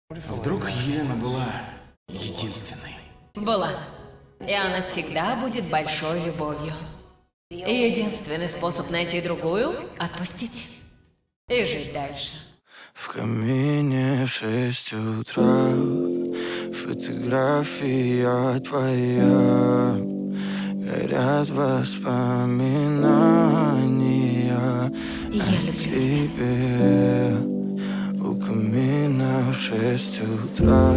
Вдруг Елена была единственной. Была. И она всегда будет большой любовью. И единственный способ найти другую — отпустить. И жить дальше. В камине в 6 утра фотография твоя. Горят воспоминания Я о люблю тебе. У камина в 6 утра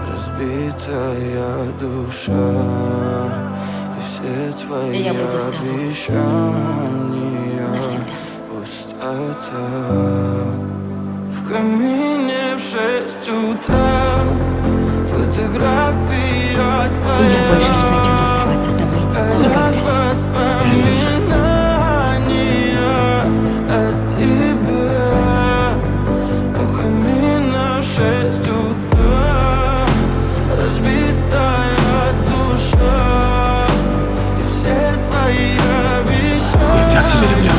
разбитая душа. И все твои Я буду с тобой. обещания Навсегда. пустота. В камине в 6 утра фотография твоя. Я больше не хочу расставаться с тобой. Горят Никогда. воспоминания о тебе. У камина в 6 утра разбитая душа. И все твои обещания. Я так тебя люблю.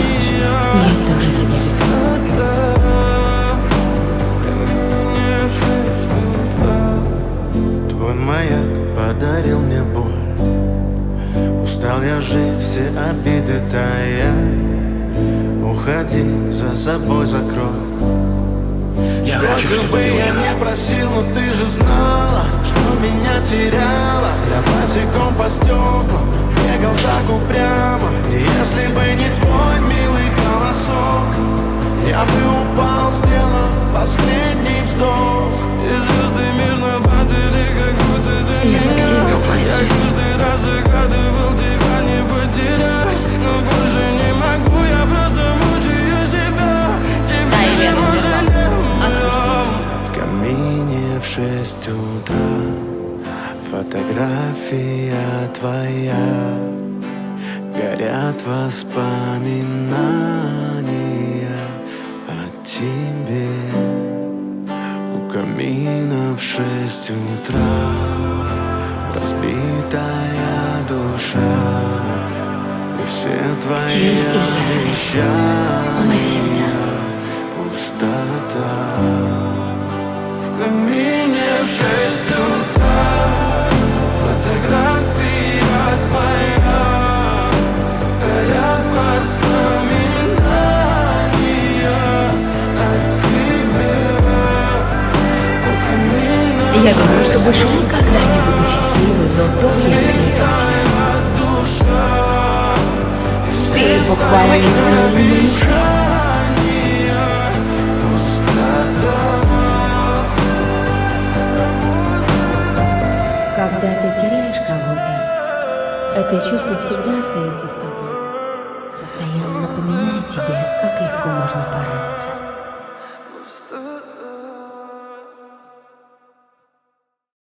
Я тоже тебя люблю. Твой маяк подарил мне боль. Устал я жить, все обиды тая. Уходи, за собой закрой. Я хочу, Сколько чтобы бы ты я уехала. не просил, но ты же знала, что меня теряла. Я босиком по стеклам бегал так упрямо. И если бы не твой милый голосок, я бы упал, сделав последний вздох. И звезды мирно падали, как будто до Я так сильно тебя Я люблю. каждый раз загадывал тебя не потерять. Но больше не могу, я просто мучаю себя. Тебя Да, Елена больше умерла. не Отпусти. в камине в 6 утра фотография твоя. Горят воспоминания о тебе. У камина в 6 утра разбитая душа. И все твои День и ясный. обещания Навсегда. пустота. В камине в 6 утра фотография твоя. Горят воспоминания о тебе. У камина Я думала, что больше никогда не буду счастливой, но тут я встретила тебя. душа. Ты буквально изменила мою жизнь. Когда ты теряешь кого-то, это чувство всегда остается с тобой. Постоянно напоминает тебе, как легко можно порвать.